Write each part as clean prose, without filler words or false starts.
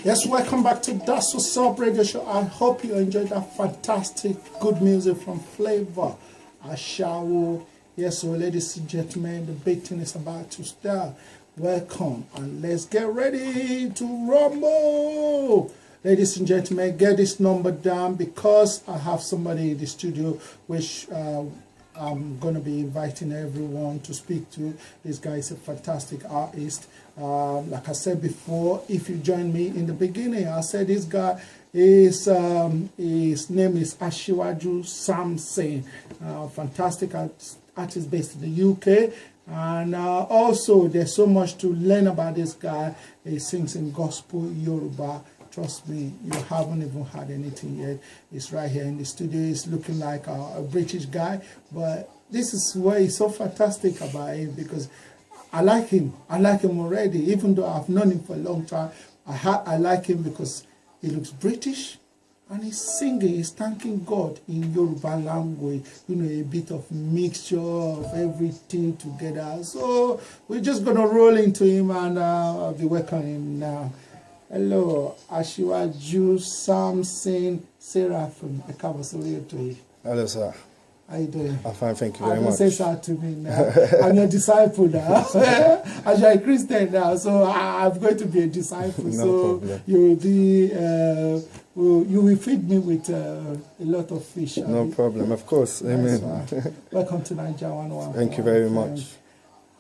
Yes, welcome back to That's What's Up Radio Show. I hope you enjoyed that fantastic good music from Flavor, Ashawo. Yes, so ladies and gentlemen, the big thing is about to start. Welcome and let's get ready to rumble. Ladies and gentlemen, get this number down because I have somebody in the studio which I'm going to be inviting everyone to speak to. This guy is a fantastic artist. Like I said before, if you join me in the beginning, I said this guy is, his name is Asiwaju Samson. Fantastic artist based in the UK. And also, there's so much to learn about this guy. He sings in gospel Yoruba. Trust me, you haven't even had anything yet. It's right here in the studio. He's looking like a British guy. But this is what is so fantastic about him because I like him. I like him already. Even though I've known him for a long time, I like him because he looks British. And he's singing, he's thanking God in Yoruba language. You know, a bit of mixture of everything together. So we're just going to roll into him and I'll be welcoming him now. Hello, Asiwaju Samson Serafu. Hello, sir. How you doing? I'm fine, thank you very much. Don't say that to me now. I'm your disciple now. As you're a Christian now, so I'm going to be a disciple. No problem. You will be, you will feed me with a lot of fish. No problem, of course. Amen. Welcome to Nigeria 101. Thank you very much.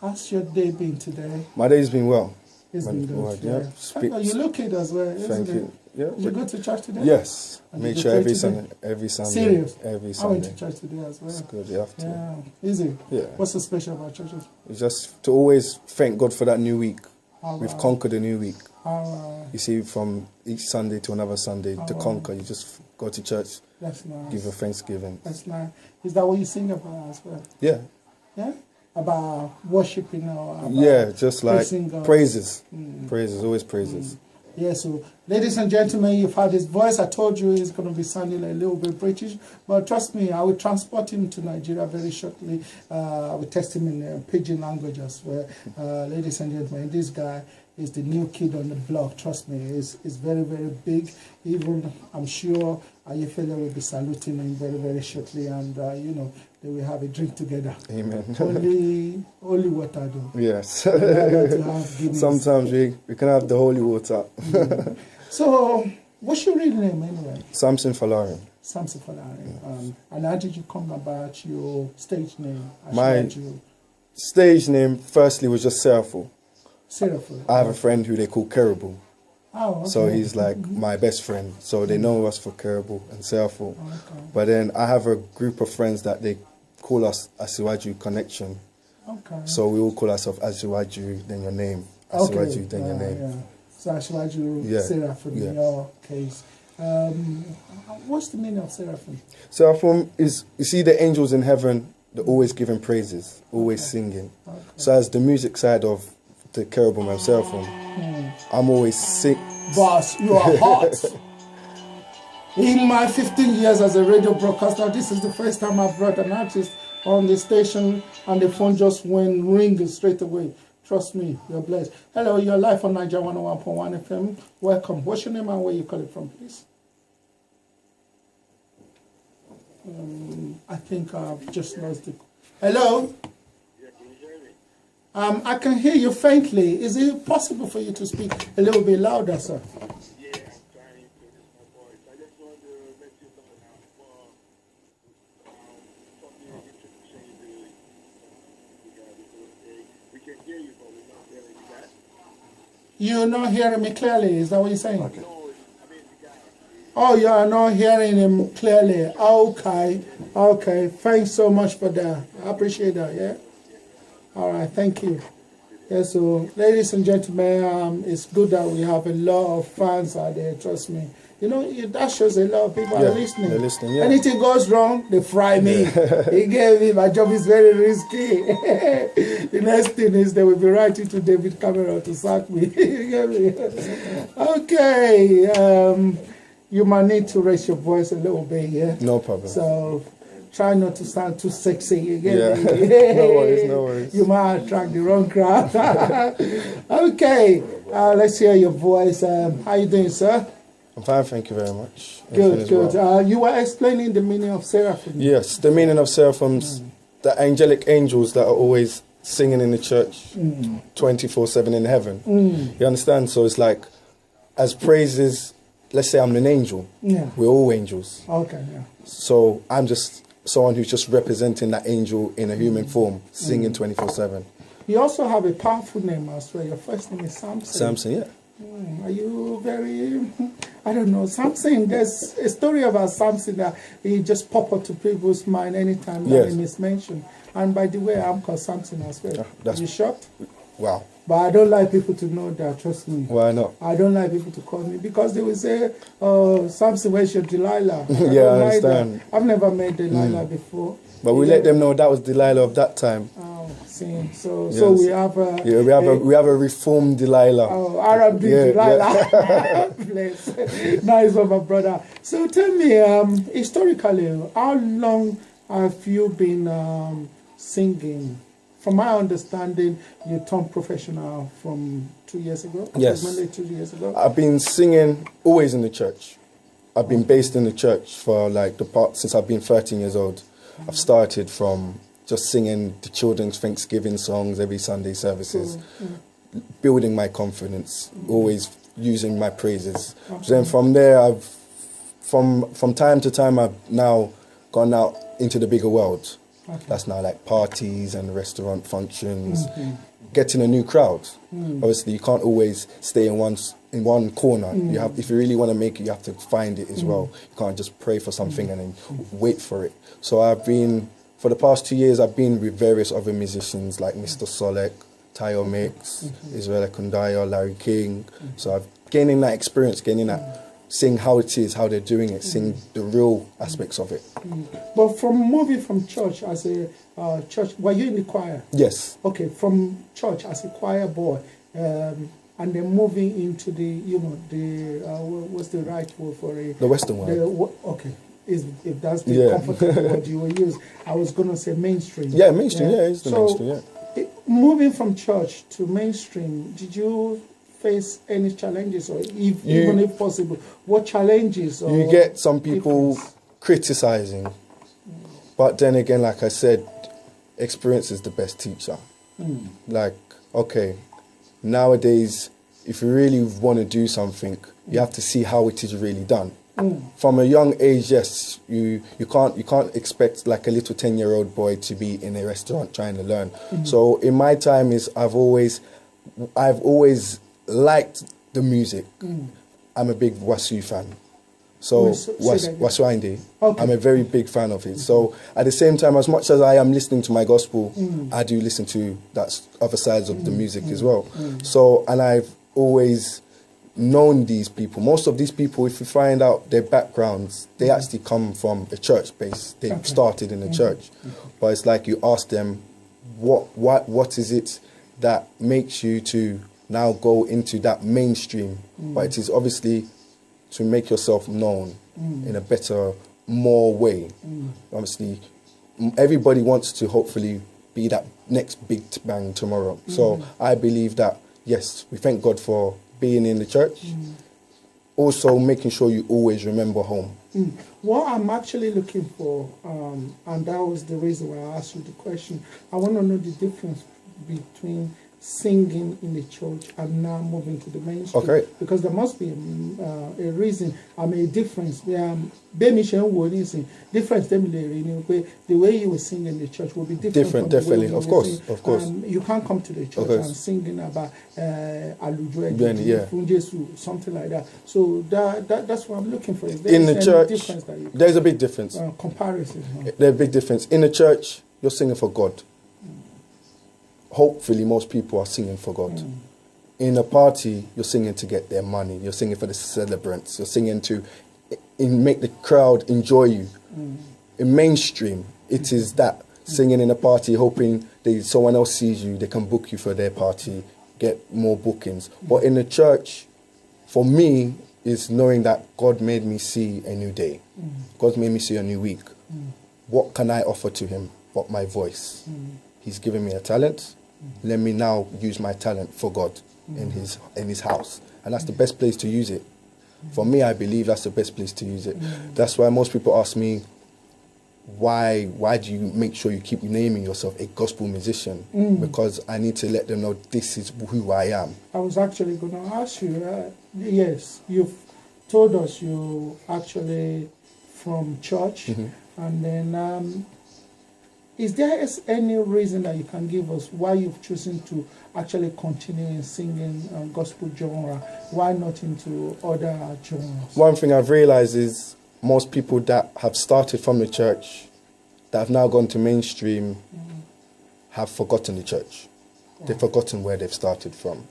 How's your day been today? My day's been well. It's been good. Yeah. You look it as well, isn't Thank it? you. Yeah. Did you go to church today? Yes. And Make did you sure pray every today? Sunday. Every Sunday. Serious? Every I went Sunday. to church today as well. It's good, you have to. Yeah. Is it? Yeah. What's so special about churches? It's just to always thank God for that new week. All We've right. conquered a new week. All right. You see, from each Sunday to another Sunday, to conquer, you just go to church, That's nice. give a thanksgiving. That's nice. Is that what you sing about as well? Yeah. Yeah? About worshiping or about Yeah, just like praising God. praises. Praises, always praises. Yeah, so ladies and gentlemen, you've heard his voice. I told you he's going to be sounding a little bit British, but trust me, I will transport him to Nigeria very shortly. I will test him in pidgin language as well. Ladies and gentlemen, this guy is the new kid on the block. Trust me, he's very, very big. Even, I'm sure, Ayefele will be saluting him very, very shortly, and, you know, they will have a drink together. Amen. Only water, though. Yes. Sometimes we can have the holy water. So, what's your real name anyway? Samson Falari. Samson Falari. Yes. And how did you come about your stage name? My stage name, firstly, was just Serafu. Serafu. I have a friend who they call Caribou. Oh, okay. So he's like my best friend. So they know us for Caribou and Serafu. Okay. But then I have a group of friends that they call us Asiwaju Connection. Okay. So we all call ourselves Asiwaju, then your name. Asiwaju, then your name. Yeah. So Asiwaju, Serafu in your case. What's the meaning of Seraphim? Seraphim is, you see the angels in heaven, they're always giving praises, always singing. Okay. So as the music side of the Caribou and Seraphim, I'm always Boss, you are hot. In my 15 years as a radio broadcaster, this is the first time I've brought an artist on the station and the phone just went ringing straight away. Trust me, you're blessed. Hello, you're live on Nigeria 101.1 FM. Welcome. What's your name and where you call it from, please? I think I've just lost it. Hello? I can hear you faintly. Is it possible for you to speak a little bit louder, sir? Yeah, I'm trying to use my voice. I just wanted to let you know now for something interesting we can hear you, but we're not hearing you guys. You're not hearing me clearly, is that what you're saying? Okay. No, I mean the guy. Oh, you are not hearing him clearly. Okay, okay. Thanks so much for that. I appreciate that, yeah? All right, thank you. Yeah, so, ladies and gentlemen, it's good that we have a lot of fans out there, trust me. You know, that shows a lot of people are listening. They're listening, yeah. Anything goes wrong, they fry me. He gave me, my job is very risky. The next thing is they will be writing to David Cameron to sack me. You get me? Okay, you might need to raise your voice a little bit, yeah? No problem. So, try not to sound too sexy. You get me? No worries, no worries. You might attract the wrong crowd. Okay. Let's hear your voice. How you doing, sir? I'm fine, thank you very much. Good, good. Well. You were explaining the meaning of seraphim. Yes, the meaning of seraphims, the angelic angels that are always singing in the church 24/7 in heaven. You understand? So it's like, as praises, let's say I'm an angel. Yeah. We're all angels. Okay, yeah. So I'm just someone who's just representing that angel in a human form, singing 24/7. You also have a powerful name as well. Your first name is Samson. Samson, yeah. Are you very, I don't know, Samson, there's a story about Samson that he just pop up to people's mind anytime that name is mentioned. And by the way, I'm called Samson as well. Are you shocked? Wow. But I don't like people to know that, trust me. Why not? I don't like people to call me because they will say, oh, Samson, where's your Delilah? Yeah, I understand. I've never met Delilah before. But we let them know that was Delilah of that time. Oh, see, so Yes. so we have a... Yeah, we have a reformed Delilah. Oh, R&B Delilah. Bless. Nice one, my brother. So tell me, historically, how long have you been singing? From my understanding, you turned professional from 2 years ago? Yes. Maybe 2 years ago? I've been singing always in the church. I've been based in the church for like since I've been 13 years old. I've started from just singing the children's Thanksgiving songs every Sunday services, building my confidence, always using my praises. Then from there, from time to time, I've now gone out into the bigger world. That's now like parties and restaurant functions, getting a new crowd. Obviously, you can't always stay in one corner. You have, if you really want to make it, you have to find it as well. You can't just pray for something and then wait for it. So for the past 2 years, I've been with various other musicians like Mr. Solek, Tayo Mix, Israel Kundaya, Larry King. So I've gaining that experience, seeing how it is, how they're doing it, seeing the real aspects of it. But from moving from church as a church, were you in the choir? Yes. Okay, from church as a choir boy, and then moving into the, what's the right word for it? The Western world. Okay, if that's the comfortable word you will use. I was going to say mainstream. Yeah, mainstream, it's the mainstream, yeah. Moving from church to mainstream, did you face any challenges, or even if possible, what challenges? You get some people criticizing, but then again, like I said, experience is the best teacher. Like, okay, nowadays, if you really want to do something, you have to see how it is really done. From a young age, yes, you can't expect like a little 10-year-old boy to be in a restaurant trying to learn. So in my time I've always liked the music. I'm a big Wasu fan. So Wasuinde, I'm a very big fan of it. So at the same time, as much as I am listening to my gospel, I do listen to that other sides of the music as well. So, and I've always known these people. Most of these people, if you find out their backgrounds, they actually come from a church base. They started in a church. But it's like you ask them, what is it that makes you to now go into that mainstream? But it is obviously to make yourself known in a better, more way. Obviously, everybody wants to hopefully be that next big bang tomorrow. So I believe that, yes, we thank God for being in the church. Also making sure you always remember home. What I'm actually looking for, and that was the reason why I asked you the question, I want to know the difference between singing in the church and now moving to the mainstream. Okay. Because there must be a reason, a difference. Difference, the way you will sing in the church will be different. Definitely, of course. You can't come to the church and singing about Alujwe, something like that. So that's what I'm looking for. In the church, there's a big difference. Comparison. There's a big difference. In the church, you're singing for God. Hopefully most people are singing for God. In a party, you're singing to get their money. You're singing for the celebrants. You're singing to make the crowd enjoy you. In mainstream, it is that. Singing in a party, hoping someone else sees you, they can book you for their party, get more bookings. But in the church, for me, is knowing that God made me see a new day. God made me see a new week. What can I offer to him but my voice? He's given me a talent. Let me now use my talent for God. in his house, and that's the best place to use it. For me, I believe that's the best place to use it. That's why most people ask me, why do you make sure you keep naming yourself a gospel musician? Because I need to let them know this is who I am. I was actually going to ask you, yes, you've told us you actually from church, and then is there any reason that you can give us why you've chosen to actually continue in singing gospel genre? Why not into other genres? One thing I've realized is most people that have started from the church, that have now gone to mainstream, have forgotten the church. They've forgotten where they've started from.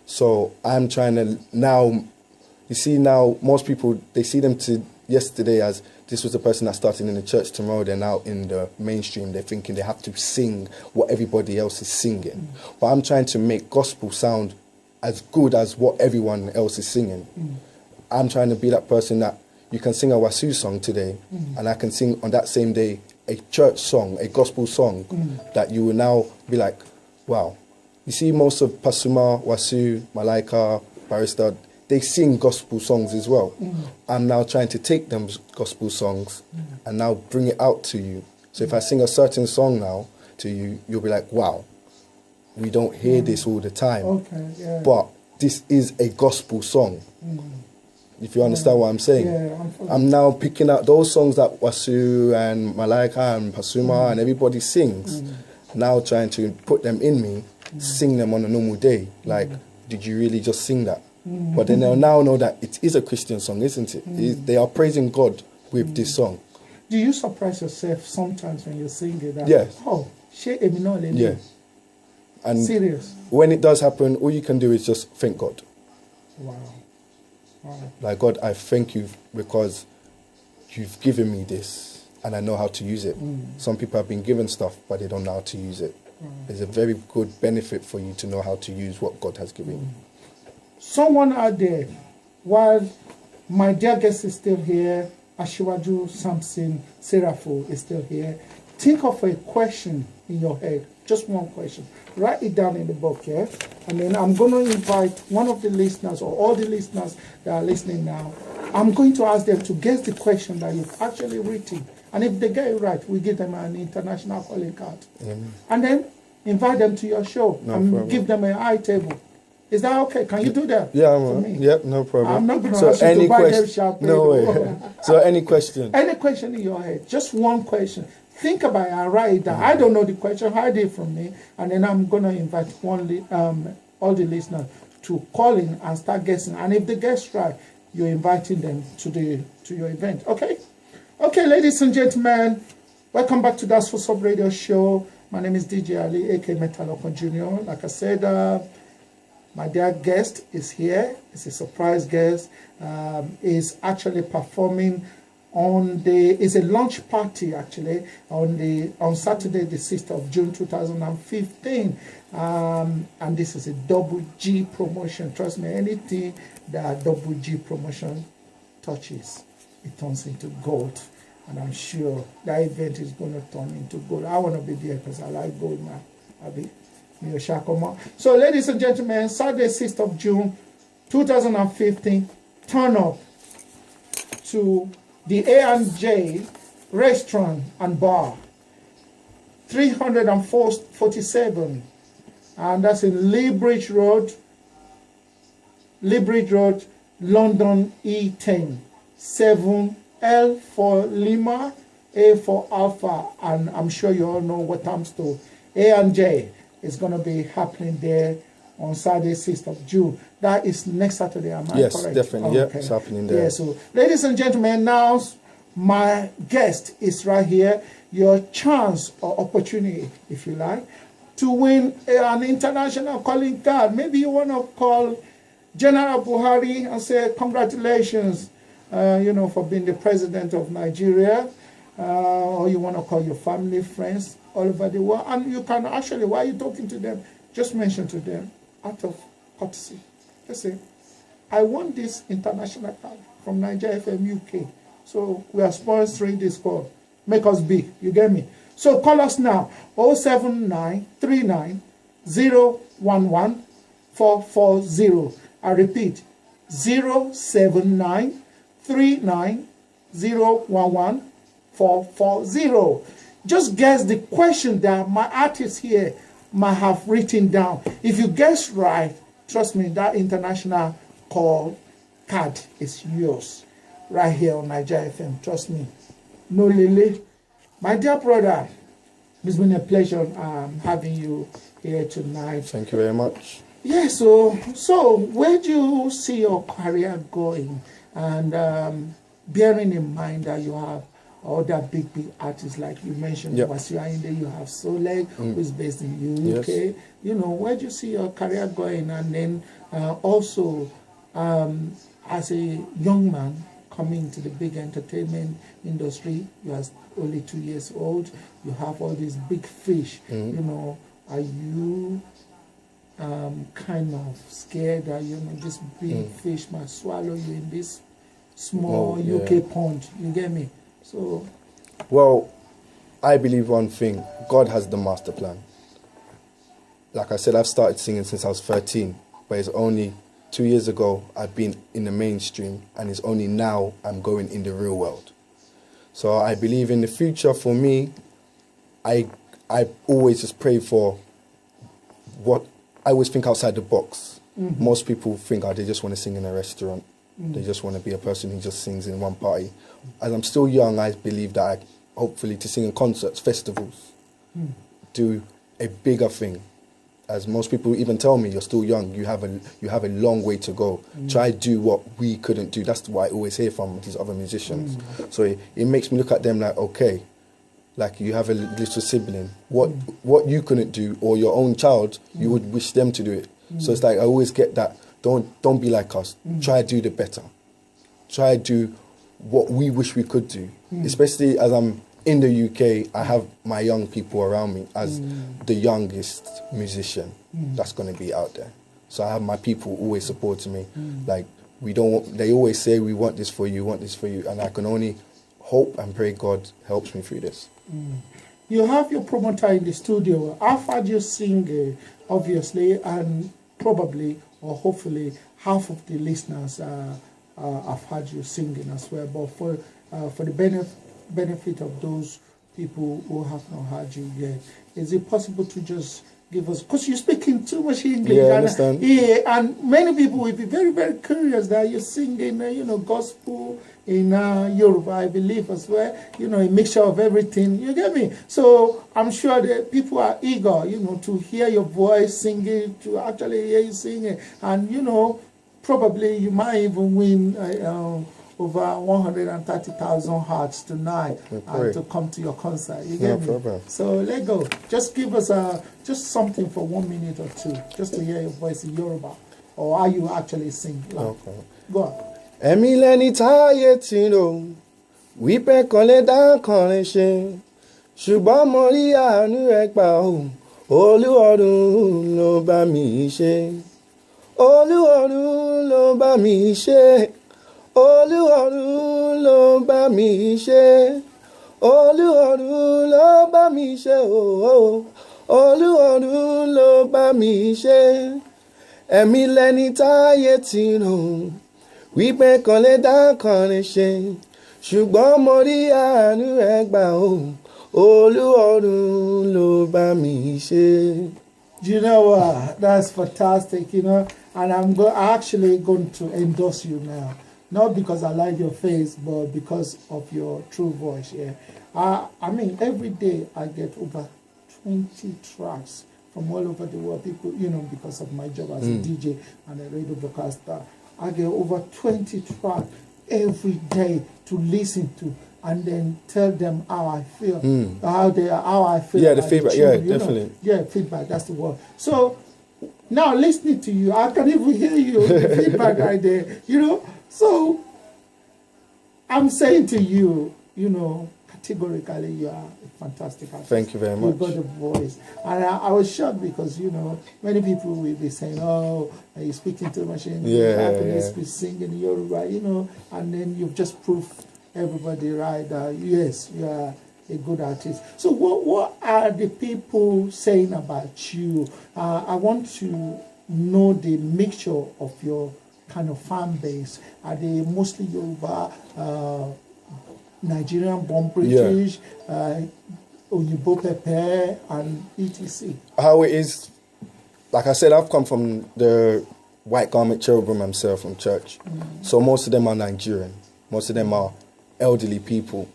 So I'm trying to now, you see now, most people, they see them to yesterday as this was the person that started in the church. Tomorrow they're now in the mainstream. They're thinking they have to sing what everybody else is singing. But I'm trying to make gospel sound as good as what everyone else is singing. I'm trying to be that person that you can sing a Wasu song today, and I can sing on that same day a church song, a gospel song, that you will now be like, wow. You see most of Pasuma, Wasu, Malaika, Barrister, they sing gospel songs as well. I'm now trying to take them gospel songs and now bring it out to you. So if I sing a certain song now to you, you'll be like, wow, we don't hear this all the time. But this is a gospel song. If you understand what I'm saying. I'm now picking out those songs that Wasu and Malaika and Pasuma and everybody sings. Now trying to put them in me, sing them on a normal day. Like, did you really just sing that? But then they'll now know that it is a Christian song, isn't it? They are praising God with this song. Do you surprise yourself sometimes when you sing it? Yes. Oh, yeah. And serious. When it does happen, all you can do is just thank God. Wow. Like, God, I thank you because you've given me this and I know how to use it. Some people have been given stuff, but they don't know how to use it. There's a very good benefit for you to know how to use what God has given you. Someone out there, while my dear guest is still here, Asiwaju, Samson, Serafu is still here, think of a question in your head, just one question. Write it down in the book, yeah? And then I'm going to invite one of the listeners or all the listeners that are listening now. I'm going to ask them to guess the question that you've actually written. And if they get it right, we give them an international calling card. And then invite them to your show and give them an eye table. Is that okay? Can you do that? Yeah, no problem. I'm not going to ask you to buy them champagne. No way. So any question? Any question in your head, just one question. Think about it and write it down. I don't know the question, hide it from me, and then I'm going to invite all the listeners to call in and start guessing. And if they guess right, you're inviting them to your event. Okay? Okay, ladies and gentlemen, welcome back to DatsWazzupradio show. My name is DJ Ali, aka Metalocon Jr. Like I said, my dear guest is here. It's a surprise guest. Is actually performing it's a launch party actually on Saturday the 6th of June 2015, and this is a double G promotion. Trust me, anything that double G promotion touches, it turns into gold, and I'm sure that event is going to turn into gold. I want to be there because I like gold, man. So ladies and gentlemen, Saturday 6th of June 2015, turn up to the A&J Restaurant and Bar, 347, and that's in Lee Bridge Road, London E10, 7L for Lima, A for Alpha, and I'm sure you all know what I'm to. A&J is going to be happening there on Saturday, 6th of June. That is next Saturday, am I correct? Yes, definitely. Okay. Yeah, it's happening there. Yeah, so, ladies and gentlemen, now my guest is right here. Your chance or opportunity, if you like, to win an international calling card. Maybe you want to call General Buhari and say, congratulations, for being the president of Nigeria. Or you want to call your family, friends all over the world. And you can actually, while you're talking to them, just mention to them, out of courtesy, just say, I want this international card from Nigeria FM UK. So we are sponsoring this call. Make us big. You get me? So call us now. 07939 011 440. I repeat, 079 39 011 440. Just guess the question that my artist here might have written down. If you guess right, trust me, that international call card is yours right here on Nigeria FM. Trust me. No Lily. My dear brother, it's been a pleasure having you here tonight. Thank you very much. Yeah, so where do you see your career going? And bearing in mind that you have other big artists like you mentioned, yep. Asiwaju, you have Soleg, who is based in the UK. Yes. You know, where do you see your career going? And then also, as a young man coming to the big entertainment industry, you are only 2 years old, you have all these big fish, you know, are you kind of scared that, you know, this big fish might swallow you in this small UK pond? You get me? So, well, I believe one thing: God has the master plan. Like I said, I've started singing since I was 13, but it's only 2 years ago I've been in the mainstream, and it's only now I'm going in the real world. So I believe in the future for me. I always just pray for what I always think outside the box. Most people think, oh, they just want to sing in a restaurant. They just want to be a person who just sings in one party. As I'm still young, I believe that I hopefully to sing in concerts, festivals, do a bigger thing. As most people even tell me, you're still young, you have a long way to go. Try do what we couldn't do. That's what I always hear from these other musicians. So it makes me look at them like, okay, like you have a little sibling. What you couldn't do, or your own child, you would wish them to do it. So it's like I always get that. Don't be like us. Try to do the better. Try to do what we wish we could do. Especially as I'm in the UK, I have my young people around me as the youngest musician that's going to be out there. So I have my people always supporting me. Like they always say, we want this for you, and I can only hope and pray God helps me through this. You have your promoter in the studio. I've heard you sing, obviously, and probably or hopefully half of the listeners have heard you singing as well. But for the benefit of those people who have not heard you yet, is it possible to just give us, because you're speaking too much English, I understand. And many people will be very, very curious that you're singing, gospel in Yoruba, I believe, as well, a mixture of everything, you get me? So I'm sure that people are eager, to hear your voice singing, to actually hear you singing, and, probably you might even win over 130,000 hearts tonight to come to your concert. You get me? Problem. So let's go. Just give us just something for 1 minute or two, just to hear your voice in Yoruba, or how you actually sing. Okay. Go on. Èmi lẹni táyé tí rò wípé kan lè dá kan lè ṣe, ṣùgbọ́n mo rí àánú rẹ̀ gbà ó, Olúọ̀run ló bá mi ṣe, Olúọ̀run ló bá mi ṣe, Olúọ̀run ló bá mi ṣe, Olúọ̀run ló bá mi ṣe, Olúọ̀run ló bá mi ṣe. Èmi lẹni táyé tí rò wípé kan lè dá kan lè ṣe, ṣùgbọ́n mo rí àánú rẹ̀ gbà ó, Olúọ̀run ló bá mi ṣe. You know what? That's fantastic, and I'm actually going to endorse you now. Not because I like your face, but because of your true voice, yeah. I mean, every day I get over 20 tracks from all over the world. People, because of my job as a DJ and a radio broadcaster, I get over 20 tracks every day to listen to and then tell them how I feel, how I feel. Yeah, the feedback, definitely. Yeah, feedback, that's the word. So now listening to you, I can even hear you, the feedback right there, So I'm saying to you, categorically, you are a fantastic artist. Thank you very much. You've got a voice. And I was shocked because, many people will be saying, oh, are you speaking too much English? Yeah. Be singing Yoruba, and then you've just proved everybody right that, yes, you are a good artist. So what are the people saying about you? I want to know the mixture of your kind of fan base. Are they mostly Yoruba, Nigerian, born British, Oyibo Pepe, and etc.? How it is, like I said, I've come from the white garment cherubim myself from church. So most of them are Nigerian. Most of them are elderly people.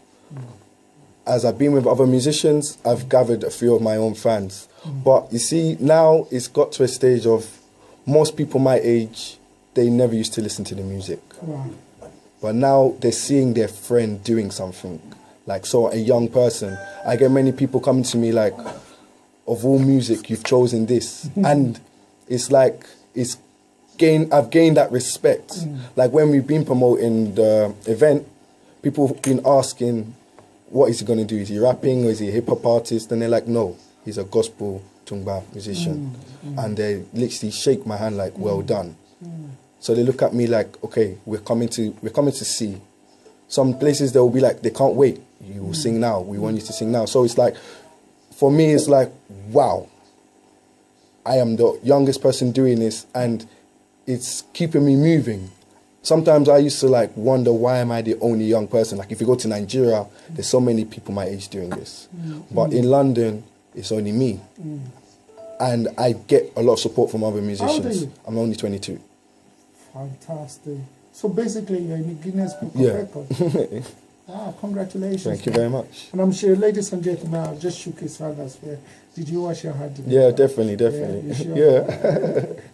As I've been with other musicians, I've gathered a few of my own fans. But you see, now it's got to a stage of most people my age, they never used to listen to the music. Right. But now they're seeing their friend doing something. Like, so a young person, I get many people coming to me like, of all music, you've chosen this. And it's like, I've gained that respect. Like when we've been promoting the event, people have been asking, what is he going to do? Is he rapping or is he a hip hop artist? And they're like, no, he's a gospel tungba musician. And they literally shake my hand like, well done. So they look at me like, okay, we're coming to see. Some places they'll be like, they can't wait. You will sing now. We want you to sing now. So it's like, for me, it's like, wow, I am the youngest person doing this, and it's keeping me moving. Sometimes I used to like wonder, why am I the only young person? Like if you go to Nigeria, there's so many people my age doing this. But in London, it's only me. And I get a lot of support from other musicians. How old are you? I'm only 22. Fantastic. So basically, you're in the Guinness Book of Yeah. Records. Wow, congratulations. Thank you very much. And I'm sure, ladies and gentlemen, I've just shook his hand as well. Did you wash your hand? Yeah, definitely. Yeah, you sure? Yeah.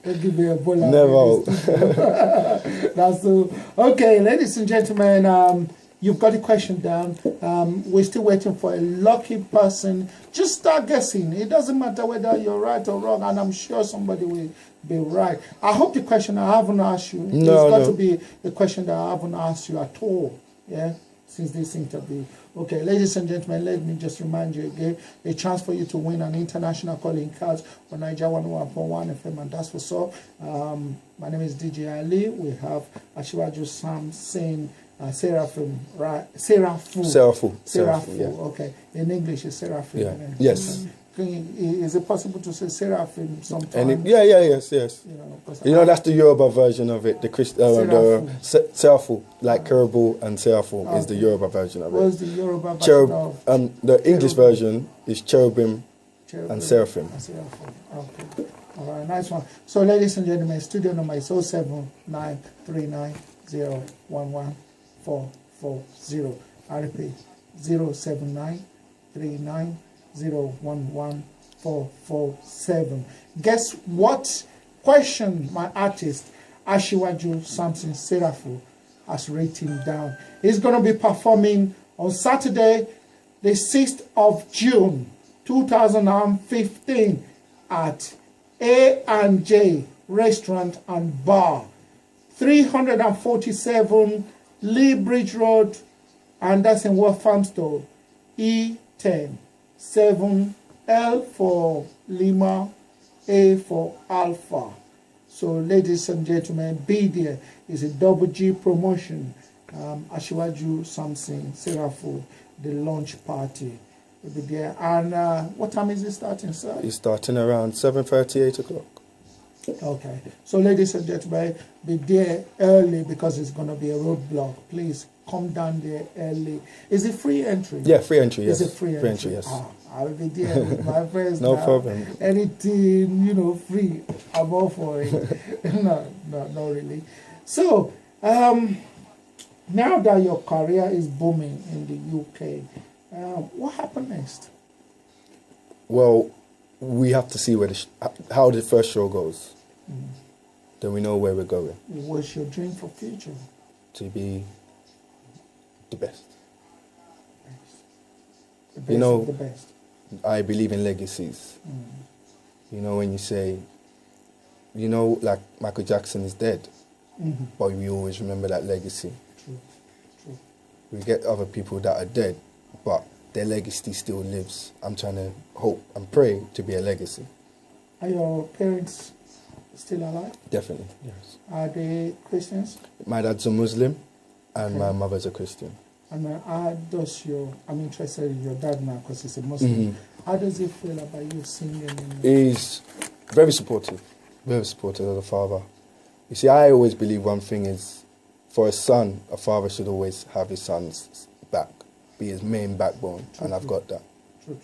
Don't give me a bowl. Never. That's so. Okay, ladies and gentlemen, you've got the question down. We're still waiting for a lucky person. Just start guessing. It doesn't matter whether you're right or wrong, and I'm sure somebody will be right. I hope the question I haven't asked you, it's got to be a question that I haven't asked you at all. Yeah, since this interview. Okay, ladies and gentlemen, let me just remind you again, a chance for you to win an international calling card for Niger 101.1 FM, and that's what's up. My name is DJ Ali. We have Asiwaju, Samson, Serafu, right? Serafu. Yeah. Okay, in English it's Serafu. Yeah. Yes. Is it possible to say Seraphim sometimes? Yes. You know, That's the Yoruba version of it. The Serafu, like Kerubu and Serafu is the Yoruba version of it. What's the Yoruba version of? The English version is cherubim and seraphim. Okay. All right, nice one. So, ladies and gentlemen, studio number is 07939011440. I repeat, 07939011447. Guess what question my artist Asiwaju Samson Serafu has written down? He's going to be performing on Saturday, the 6th of June 2015 at A&J Restaurant and Bar, 347 Lee Bridge Road, and that's in Walthamstow, E10, 7L for Lima, A for Alpha. So, ladies and gentlemen, be there. It's a double G promotion. Asiwaju Samson Serafu, the launch party. Will be there. And what time is it starting, sir? It's starting around 7:30, 8 o'clock. Okay. So, ladies and gentlemen, be there early because it's going to be a roadblock. Please come down there early. Is it free entry? Yeah, free entry, yes. Is it free entry? Yes. I'll be there with my friends. No now. problem. Anything, free, I'm all for it. No, not really. So, now that your career is booming in the UK, what happened next? Well, we have to see how the first show goes. Then we know where we're going. What's your dream for future? To be the best. The best of the best. I believe in legacies. When you say, like Michael Jackson is dead, but we always remember that legacy. True. We get other people that are dead, but their legacy still lives. I'm trying to hope and pray to be a legacy. Are your parents still alive? Definitely, yes. Are they Christians? My dad's a Muslim, and my mother's a Christian. And I'm interested in your dad now because he's a Muslim. How does he feel about you singing? He's very supportive, Very supportive of the father. You see, I always believe one thing is, for a son, a father should always have his son's back, be his main backbone, and I've got that. True.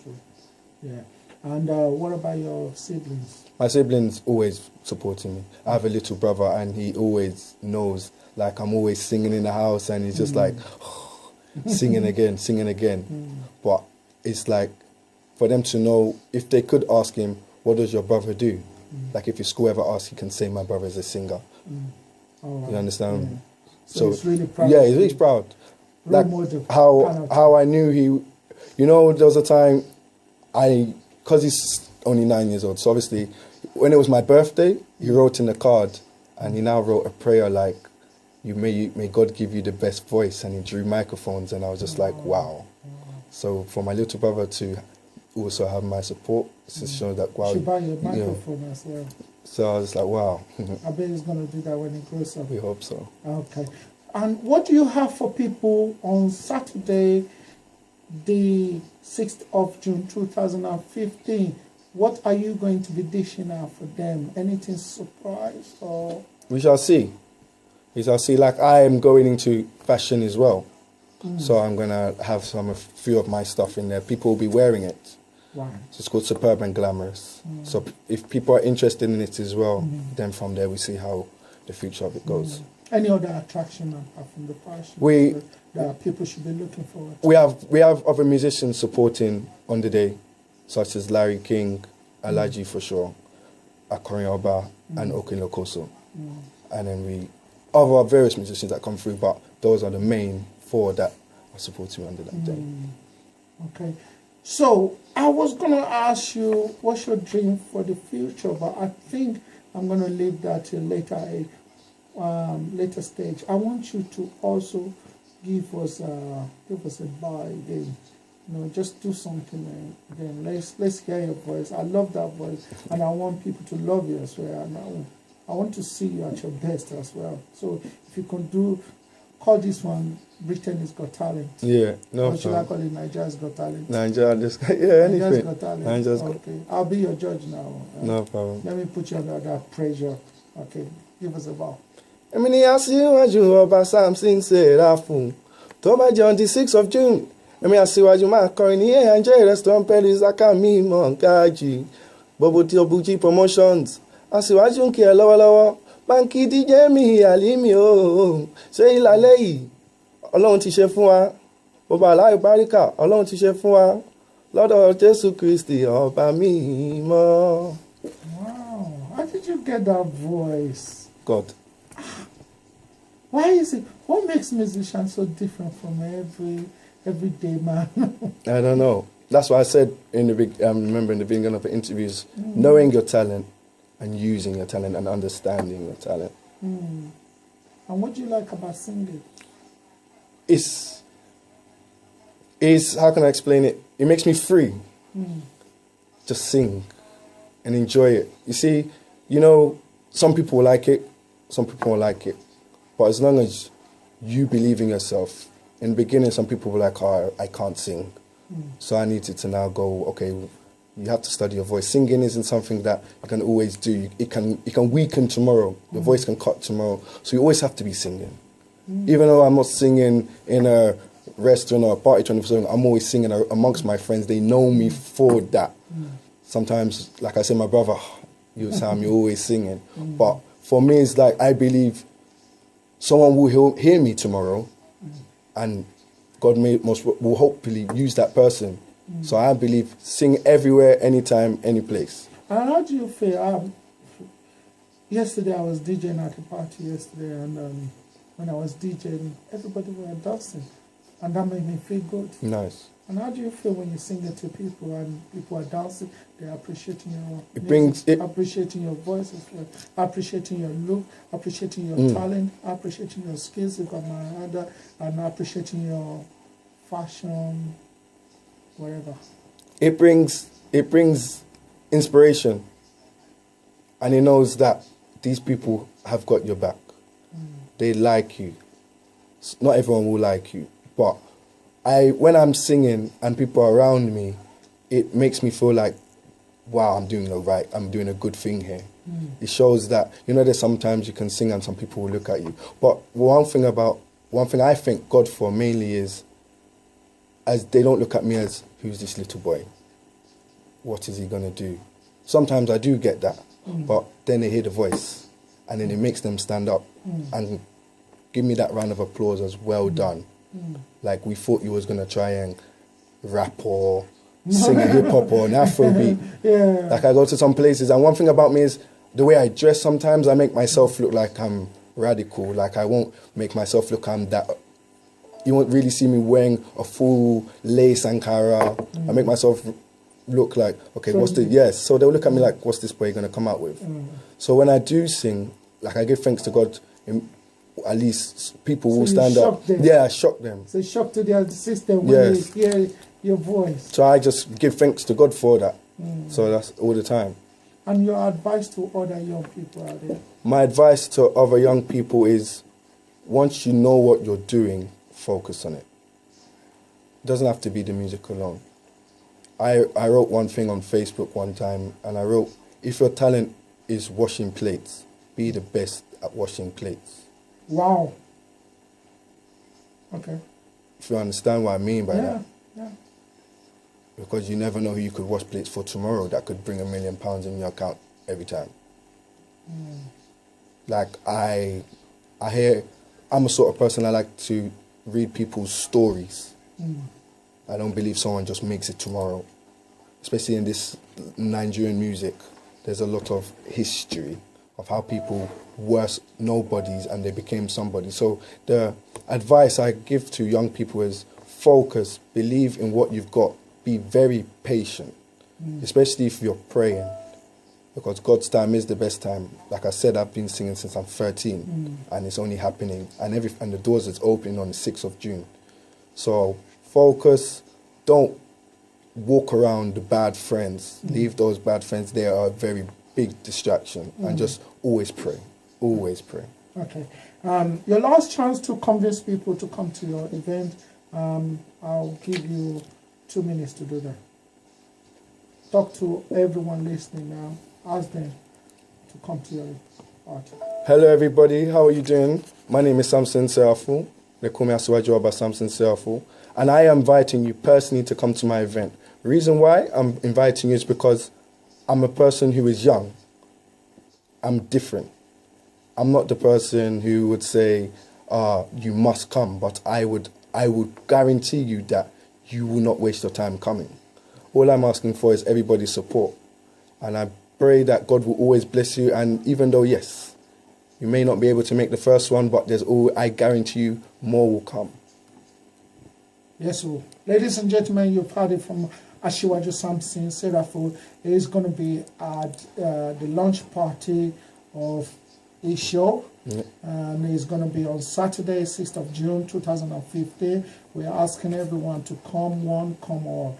Yeah. And what about your siblings? My siblings always supporting me. I have a little brother, and he always knows, like, I'm always singing in the house, and he's just like, singing again. But it's like, for them to know, if they could ask him, what does your brother do? Like, if your school ever asks, he can say, my brother is a singer. Right. You understand? Yeah. So he's really proud. Yeah, he's really proud. Like, how I knew he, you know, there was a time because he's only 9 years old, so obviously, when it was my birthday, he wrote in the card, and he now wrote a prayer like, may God give you the best voice, and he drew microphones, and I was just like, wow. So for my little brother to also have my support, it's just showing that, wow. She buy you a microphone as well. So I was like, wow. I bet he's going to do that when he grows up. We hope so. Okay. And what do you have for people on Saturday, the 6th of June 2015? What are you going to be dishing out for them? Anything surprise or? We shall see. Like, I am going into fashion as well. So I'm going to have a few of my stuff in there. People will be wearing it. Right. So it's called Superb and Glamorous. So if people are interested in it as well, then from there we see how the future of it goes. Any other attraction apart from the fashion that people should be looking forward to? We have other musicians supporting on the day, such as Larry King, Alaji for sure, Akorin Oba, and Okin Lokoso. And then we other various musicians that come through, but those are the main 4 that are supporting under that day. Okay. So I was going to ask you, what's your dream for the future? But I think I'm going to leave that till later stage. I want you to also give us a bye again. You know, just do something again. Let's hear your voice. I love that voice, and I want people to love you as well. And I want to see you at your best as well. So if you can call this one Britain's Got Talent. Yeah, no Or should I call it Nigeria's Got Talent? Nigeria's anything. Got Talent. Nigeria's okay. I'll be your judge now. No problem. Let me put you under that pressure. Okay, give us a bow. Emini Asiwaju ọba Samson Serafu. Tó bá jẹ́ on the 6th of June. Emi Asiwaju máa kọrin ní Angel Restaurant Palace Akami Monkaji. Bobo ti Obuji Promotions. Asiwaju ń kí ẹ lọ́wọ́lọ́wọ́. Báńkì DJ mi àlímì o. Ṣé ìlàlẹ́ yìí? Ọlọ́run ti ṣe fún wa. Bọ́bá aláì báríkà, Ọlọ́run ti ṣe fún wa. Lọ́dọ̀ Jésù Kristi ọba mímọ́. Wow, how did you get that voice? God. Why is it? What makes musicians so different from everyday man? I don't know. That's why I said remember in the beginning of the interviews, knowing your talent and using your talent and understanding your talent. And what do you like about singing? It's how can I explain it? It makes me free. Just sing and enjoy it. You see, you know, some people will like it, some people won't like it. But as long as you believe in yourself, in the beginning some people were like, oh, I can't sing. So I needed to now go, okay, you have to study your voice. Singing isn't something that you can always do. It can weaken tomorrow. Your voice can cut tomorrow. So you always have to be singing. Even though I'm not singing in a restaurant or a party 24/7, I'm always singing amongst my friends. They know me for that. Sometimes, like I said, my brother, Sam, you're always singing. But for me, it's like I believe someone will hear me tomorrow, and God will hopefully use that person. So I believe sing everywhere, anytime, any place. And how do you feel? Yesterday I was DJing at a party yesterday, and when I was DJing, everybody were dancing, and that made me feel good. Nice. And how do you feel when you sing it to people and people are dancing? They're appreciating your appreciating your voice as well, appreciating your look, appreciating your talent, appreciating your skills, you got my other, and appreciating your fashion, whatever. It brings inspiration, and it knows that these people have got your back. They like you. Not everyone will like you, but when I'm singing and people are around me, it makes me feel like, wow, I'm doing a good thing here. It shows that, there's sometimes you can sing and some people will look at you. But one thing I thank God for mainly is, as they don't look at me as, who's this little boy? What is he going to do? Sometimes I do get that, but then they hear the voice and then it makes them stand up and give me that round of applause as well done. Like, we thought you was going to try and rap or sing a hip hop or an Afrobeat. Yeah. Like, I go to some places, and one thing about me is the way I dress. Sometimes I make myself look like I'm radical. Like, I won't make myself look I'm that. You won't really see me wearing a full lace Ankara. I make myself look like, okay, so they'll look at me like, what's this boy going to come out with? So when I do sing, like, I give thanks to God, at least people will stand up. Yeah, I shock them. So shock to their system when they hear your voice. So I just give thanks to God for that. So that's all the time. And your advice to other young people out there? My advice to other young people is, once you know what you're doing, focus on it. It doesn't have to be the music alone. I wrote one thing on Facebook one time, and I wrote, if your talent is washing plates, be the best at washing plates. Wow. Okay. If you understand what I mean by that. Yeah. Because you never know who you could wash plates for tomorrow that could bring £1 million in your account every time. Like, I'm a sort of person, I like to read people's stories. I don't believe someone just makes it tomorrow. Especially in this Nigerian music, there's a lot of history of how people were nobodies and they became somebody. So the advice I give to young people is focus, believe in what you've got, be very patient, especially if you're praying, because God's time is the best time. Like I said, I've been singing since I'm 13 and it's only happening, and the doors is opening on the 6th of June. So focus, don't walk around the bad friends. Leave those bad friends. They are a very big distraction, and just always pray. Always pray. Okay. Your last chance to convince people to come to your event, I'll give you 2 minutes to do that. Talk to everyone listening now. Ask them to come to your party. Hello everybody, how are you doing? My name is Samson Serafu. They call me Asiwaju by Samson Serafu. And I am inviting you personally to come to my event. The reason why I'm inviting you is because I'm a person who is young. I'm different. I'm not the person who would say, you must come, but I would guarantee you that you will not waste your time coming. All I'm asking for is everybody's support. And I pray that God will always bless you. And even though, yes, you may not be able to make the first one, but I guarantee you more will come. Yes, sir. Ladies and gentlemen, you've heard it from Asiwaju Samson Serafu. Is going to be at the launch party of his show. And it's going to be on Saturday, 6th of June, 2015. We're asking everyone to come all.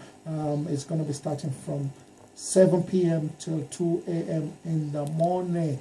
It's going to be starting from 7 p.m. till 2 a.m. in the morning.